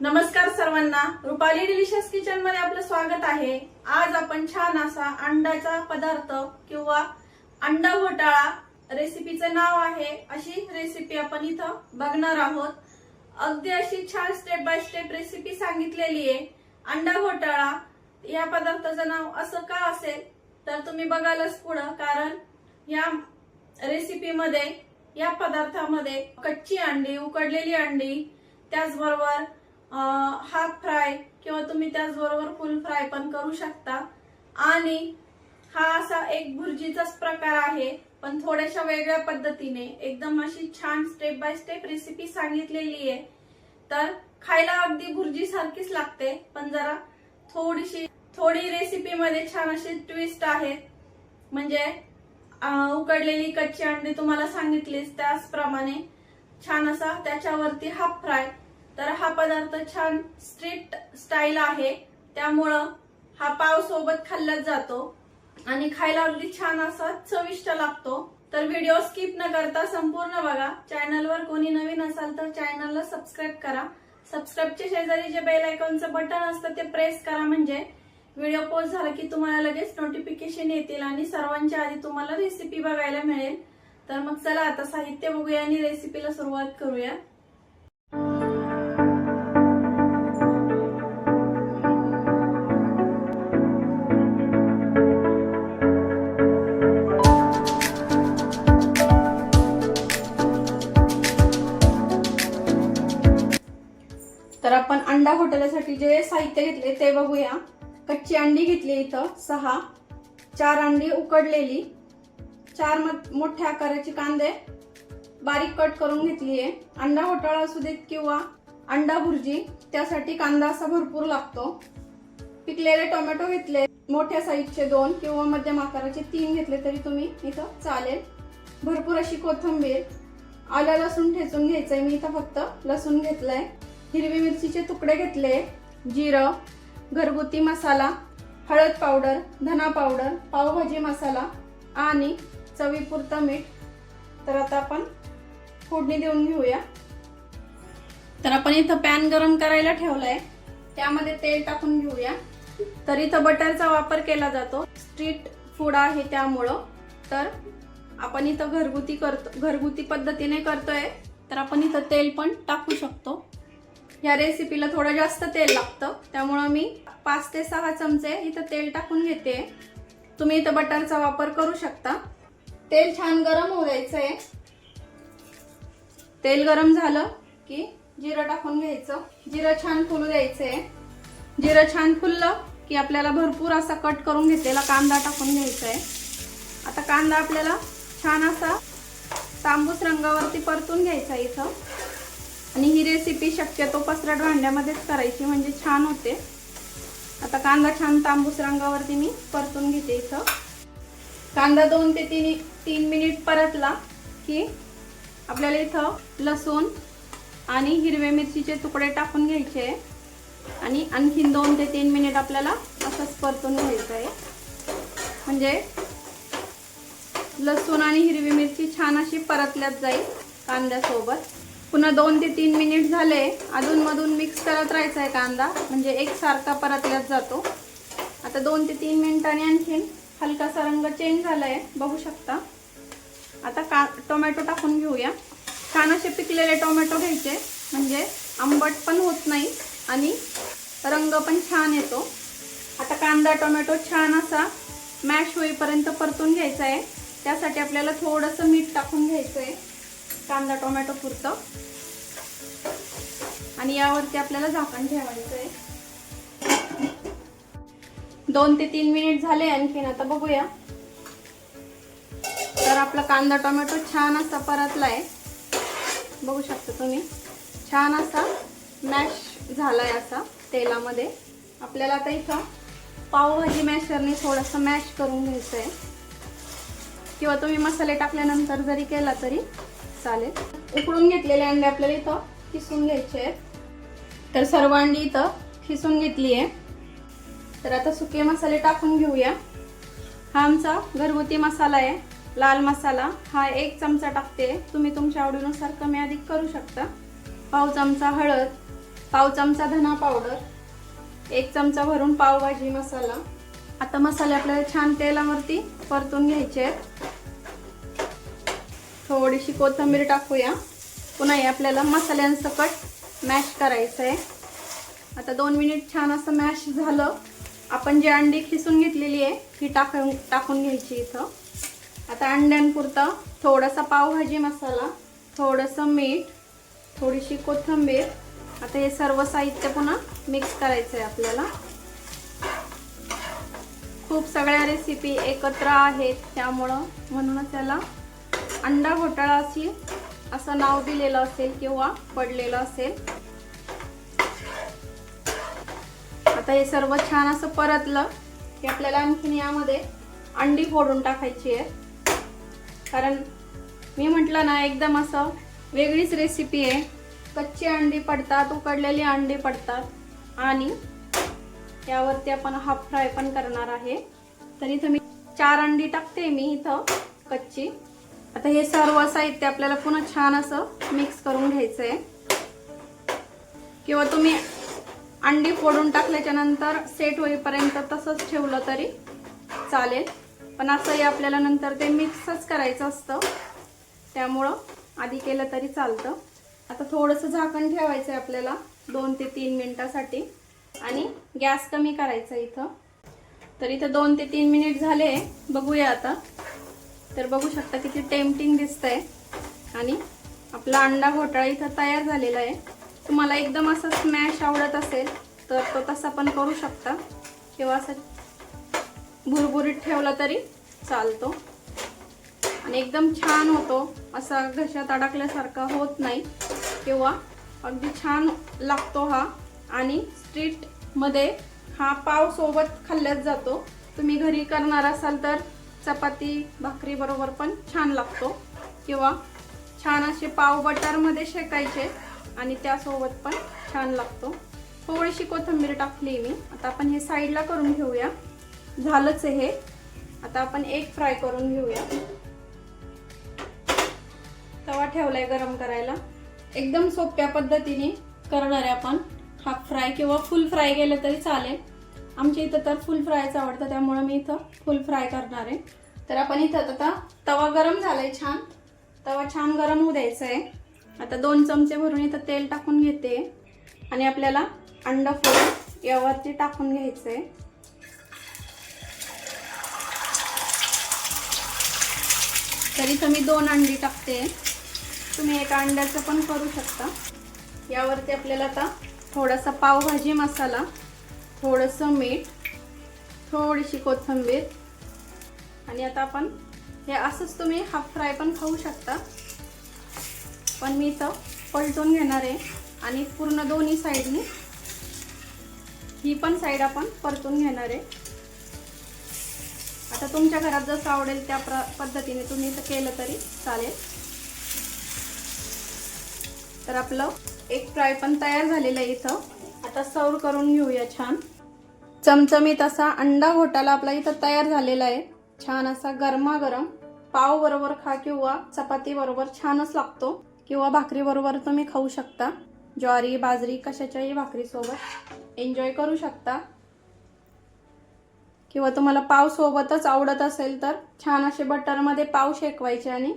नमस्कार सर्वांना, Rupali delicious kitchen मध्ये आपलं स्वागत आहे। आज आपण छान असा अंड्याचा पदार्थ किंवा अंडा घोटाळा रेसिपीचं नाव आहे अशी रेसिपी आपण इथं बघणार आहोत। अगदी अशी छान स्टेप बाय स्टेप रेसिपी सांगितलेली आहे। अंडा घोटाळा या पदार्थाचं नाव असं का असेल तर तुम्ही बघालच पुढं, कारण या रेसिपीमध्ये या पदार्थामध्ये कच्ची अंडी, उकडलेली अंडी, त्याचबरोबर हाफ फ्राय किंवा तुम्ही त्याचबरोबर फुल फ्राय पण करू शकता। आणि हा असा एक भुर्जीचाच प्रकार आहे, पण थोड्याशा वेगळ्या पद्धतीने एकदम अशी छान स्टेप बाय स्टेप रेसिपी सांगितलेली आहे। तर खायला अगदी भुर्जी सारखीच लागते, पण जरा थोडी रेसिपी मध्ये छान अशी ट्विस्ट आहे। म्हणजे उकडलेली कच्ची अंडी तुम्हाला सांगितलीच, त्याचप्रमाणे छान असा त्याच्यावरती हाफ फ्राय। तर हा पदार्थ छान स्ट्रीट स्टाईल आहे, त्यामुळं हा पाव सोबत खाल्ला जातो आणि खायला अगदी छान असा चविष्ट लागतो। तर व्हिडिओ स्किप न करता संपूर्ण बघा। चॅनलवर कोणी नवीन असाल तर चॅनलला सबस्क्राईब करा। सबस्क्राईबच्या शेजारी जे बेल आयकॉनचं बटन असतं ते प्रेस करा, म्हणजे व्हिडिओ पोस्ट झाला की तुम्हाला लगेच नोटिफिकेशन येतील आणि सर्वांच्या आधी तुम्हाला रेसिपी बघायला मिळेल। तर मग चला आता साहित्य बघूया आणि रेसिपीला सुरुवात करूया। तर आपण अंडा घोटाळ्यासाठी जे साहित्य घेतले ते बघूया। कच्ची अंडी घेतली इथं 6, 4 अंडी उकडलेली, 4 मोठ्या आकाराचे कांदे बारीक कट करून घेतली आहे। अंडा घोटाळा असू देत किंवा अंडा भुर्जी, त्यासाठी कांदा असा भरपूर लागतो। पिकलेले टोमॅटो घेतले, मोठ्या साईजचे 2 किंवा मध्यम आकाराचे 3 घेतले तरी तुम्ही इथं चालेल। भरपूर अशी कोथिंबीर, आलं लसूण ठेचून घ्यायचंय, मी इथं फक्त लसूण घेतलंय। हिरवी मिरचीचे तुकडे घेतले, जिरं, घरगुती मसाला, हळद पावडर, धना पावडर, पावभाजी मसाला आणि चवीपुरतं मीठ। तर आता आपण फोडणी देऊन घेऊया। तर आपण इथं पॅन गरम करायला ठेवलाय, त्यामध्ये तेल टाकून घेऊया। तर इथं बटरचा वापर केला जातो, स्ट्रीट फूड आहे त्यामुळं। तर आपण इथं घरगुती पद्धतीने करतोय, तर आपण इथं तेल पण टाकू शकतो। या रेसिपीला थोडं जास्त तेल लागतं, त्यामुळे मी 5 ते 6 चमचे इथं तेल टाकून घेते। तुम्ही इथं बटरचा वापर करू शकता। तेल छान गरम होऊ द्यायचंय। तेल गरम झालं की जिरं टाकून घ्यायचं, जिरं छान फुलू द्यायचंय। जिरं छान फुललं की आपल्याला भरपूर असा कट करून घेतलेला कांदा टाकून घ्यायचा आहे। आता कांदा आपल्याला छान असा तांबूस रंगावरती परतून घ्यायचा इथं। आणि ही रेसिपी शक्यतो पसरट भांड्यामध्येच करायची, म्हणजे छान होते। आता कांदा छान तांबूस रंगावरती मी परतून घेते इथं। कांदा 2 ते 3 मिनिट परतला की आपल्याला इथं लसूण आणि हिरव्या मिरचीचे तुकडे टाकून घ्यायचे आणि आणखीन 2 ते 3 मिनिट आपल्याला असंच परतून घ्यायचं आहे, म्हणजे लसूण आणि हिरवी मिरची छान अशी परतल्यात जाईल कांद्यासोबत। पुन्हा 2 ते 3 मिनिट झाले, अधूनमधून मिक्स करत राहायचा आहे कांदा, म्हणजे एकसारखा परतल्यात जातो। आता 2 ते 3 मिनिटांनी आणखीन हलकासा रंग चेंज झालाय, बघू शकता। आता टोमॅटो टाकून घेऊया। छान असे पिकलेले टोमॅटो घ्यायचे, म्हणजे आंबट पण होत नाही आणि रंग पण छान येतो। आता कांदा टोमॅटो छान असा मॅश होईपर्यंत परतून घ्यायचा आहे, त्यासाठी आपल्याला थोडंसं मीठ टाकून घ्यायचं आहे कांदा टोमॅटो पुरतं। आणि यावरती आपल्याला झाकण ठेवायचं आहे। 2 ते 3 मिनिट झाले आणखीन, आता बघूया। तर आपला कांदा टोमॅटो छान असा परतलाय, बघू शकता तुम्ही। छान असा मॅश झालाय असा तेलामध्ये। आपल्याला आता इथं पावभाजी मॅशरने थोडंसं मॅश करून घ्यायचं आहे, किंवा तुम्ही मसाले टाकल्यानंतर जरी केला तरी चालेल। उकडून घेतलेले अंडे आपल्याला इथं खिसून घ्यायचे आहेत। तर सर्व अंडी इथं खिसून घेतली आहे। तर आता सुके मसाले टाकून घेऊया। हा आमचा घरगुती मसाला आहे, लाल मसाला। हा 1 चमचा टाकते, तुम्ही तुमच्या आवडीनुसार कमी अधिक करू शकता। पाव चमचा हळद, पाव चमचा धना पावडर, 1 चमचा भरून पावभाजी मसाला। आता मसाले आपल्याला छान तेलावरती परतून घ्यायचे आहेत। थोडीशी कोथिंबीर टाकूया। पुन्हा हे आपल्याला मसाल्यांसकट मॅश करायचं आहे। आता 2 मिनिट छान असं मॅश झालं। आपण जी अंडी खिसून घेतलेली आहे ती टाकून घ्यायची इथं। आता अंड्यांपुरता थोडासा पावभाजी मसाला, थोडंसं मीठ, थोडीशी कोथिंबीर। आता हे सर्व साहित्य पुन्हा मिक्स करायचं आहे आपल्याला। खूप सगळ्या रेसिपी एकत्र आहेत त्यामुळं म्हणूनच त्याला अंडा घोटाळा असं नाव दिलेलं असेल किंवा पडलेलं असेल। आता हे सर्व छान असं परतलं की आपल्याला आणखीन यामध्ये अंडी फोडून टाकायची आहे। कारण मी म्हटलं ना एकदम असं वेगळीच रेसिपी आहे। कच्ची अंडी पडतात, उकडलेली अंडी पडतात आणि यावरती आपण हाफ फ्राय पण करणार आहे। तर इथं मी 4 अंडी टाकते मी इथं कच्ची। आता हे सर्व साहित्य आपल्याला पुन्हा छान असं मिक्स करून घ्यायचंय। किंवा तुम्ही अंडी फोडून टाकल्याच्या नंतर सेट होईपर्यंत तसंच ठेवलं तरी चालेल, पण असंही आपल्याला नंतर ते मिक्सच करायचं असतं त्यामुळं आधी केलं तरी चालतं। आता थोडंसं झाकण ठेवायचं आहे आपल्याला 2 ते 3 मिनिटासाठी आणि गॅस कमी करायचा इथं। तर इथं 2 ते 3 मिनिट झाले, बघूया आता। तर बघू शकता किती टेम्पटिंग दिसतंय आणि आपला अंडा घोटाळा इथं तयार झालेला आहे। तुम्हाला एकदम असं स्मॅश आवडत असेल तर तो तसा पण करू शकता किंवा असं भुरभुरीत ठेवला तरी चालतो आणि एकदम छान होतो। असा घशात अडकल्यासारखा होत नाही किंवा अगदी छान लागतो हा। आणि स्ट्रीट मध्ये हा पाव सोबत खाल्ल्याच जातो। तुम्ही घरी करणार असाल तर चपाती भाकरी बरोबर पण छान लागतो किंवा छान असे पाव बटर मध्ये शेकायचे आणि त्यासोबत पण छान लागतो। थोडीशी कोथिंबीर टाकली मी। आता आपण हे साईडला करून घेऊया। झालंच आहे हे। आता आपण एग फ्राय करून घेऊया। तवा ठेवलाय गरम करायला। एकदम सोप्या पद्धतीने करणार आहे आपण। हाफ फ्राय किंवा फुल फ्राय केलं तरी चालेल। आमच्या इथं तर फुल फ्रायच आवडतं त्यामुळे मी इथं फुल फ्राय करणार आहे। तर आपण इथं आता तवा गरम झालाय छान। तवा छान गरम होऊ द्यायचा आहे। आता 2 चमचे भरून इथं तेल टाकून घेते आणि आपल्याला अंडा फोडून यावरती टाकून घ्यायचंय। तर इथं मी 2 अंडी टाकते। तुम्ही 1 अंड्याचं पण करू शकता। यावरती आपल्याला आता थोडासा पावभाजी मसाला, थोडंसं मीठ, थोडीशी कोथिंबीर आणि आता आपण हे असंच तुम्ही हाफ फ्राय पण खाऊ शकता, पण मी इथं पलटून घेणार आहे आणि पूर्ण दोन्ही साईडनी ही पण साईड आपण परतून घेणार आहे। आता तुमच्या घरात जसं आवडेल त्या पद्धतीने तुम्ही इथं केलं तरी चालेल। तर आपलं एग फ्राय पण तयार झालेलं आहे इथं। आता सर्व करून घेऊया छान। चमचमीत असा अंडा घोटाळा आपला इथं तयार झालेला आहे। छान असा गरमागरम पाव बरोबर खा किंवा चपाती बरोबर छानच लागतो किंवा भाकरी बरोबर तुम्ही खाऊ शकता। ज्वारी बाजरी कशाच्याही भाकरी सोबत एन्जॉय करू शकता किंवा तुम्हाला पाव सोबतच आवडत असेल तर छान असे बटर मध्ये पाव शेकवायचे आणि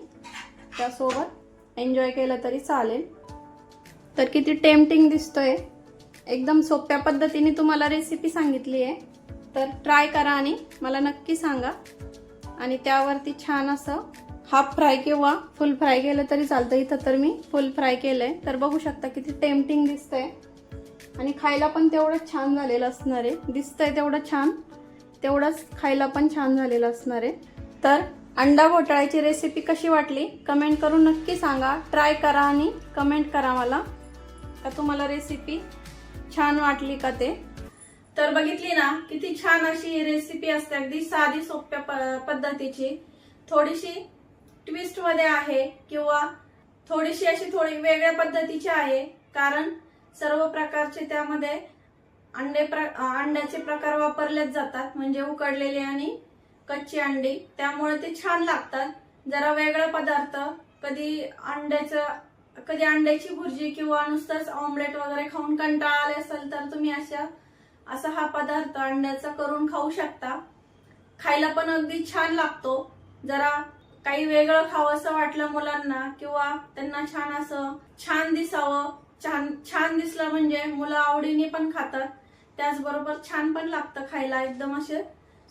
त्यासोबत एन्जॉय केलं तरी चालेल। तर किती टेम्पटिंग दिसतोय। एकदम सोप्या पद्धतीने तुम्हाला रेसिपी सांगितली आहे, तर ट्राय करा आणि मला नक्की सांगा। आणि त्यावरती छान असं हाफ फ्राय किंवा फुल फ्राय केलं तरी चालतं। इथं तर मी फुल फ्राय केलंय। तर बघू शकता किती टेम्पटिंग दिसतंय आणि खायला पण तेवढंच छान झालेलं असणार आहे। दिसतंय तेवढं छान, तेवढंच खायला पण छान झालेलं असणार आहे। तर अंडा घोटाळ्याची रेसिपी कशी वाटली कमेंट करून नक्की सांगा। ट्राय करा आणि कमेंट करा मला का तुम्हाला रेसिपी छान वाटली का ते। तर बघितली ना किती छान अशी रेसिपी असते, अगदी साधी सोप्या पद्धतीची, थोडीशी ट्विस्ट मध्ये आहे किंवा थोडीशी अशी थोडी वेगळ्या पद्धतीची आहे। कारण सर्व प्रकारचे त्यामध्ये अंड्याचे प्रकार वापरलेच जातात, म्हणजे उकडलेले आणि कच्ची अंडी, त्यामुळे ते छान लागतात। जरा वेगळा पदार्थ, कधी अंड्याचं कधी अंड्याची भुर्जी किंवा नुसतंच ऑमलेट वगैरे खाऊन कंटाळा आले असेल तर तुम्ही असा हा पदार्थ अंड्याचा करून खाऊ शकता. खायला पण अगदी छान लागतो. जरा काही वेगळं खावं असं वाटलं मुलांना किंवा त्यांना छान दिसावं, छान दिसलं म्हणजे मुलं आवडीने पण खातात. त्याचबरोबर छान पण लागतं खायला, एकदम असे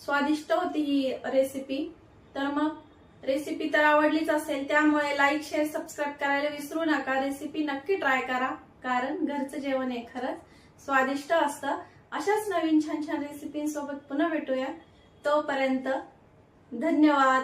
स्वादिष्ट होती ही रेसिपी. तर मग रेसिपी तर आवडलीच असेल, त्यामुळे लाईक, शेअर, सबस्क्राईब करायला विसरू नका. रेसिपी नक्की ट्राय करा, कारण घरचं जेवण हे खरंच स्वादिष्ट असतं. अशाच नवीन छान छान रेसिपींसोबत पुन्हा भेटूया. तोपर्यंत धन्यवाद.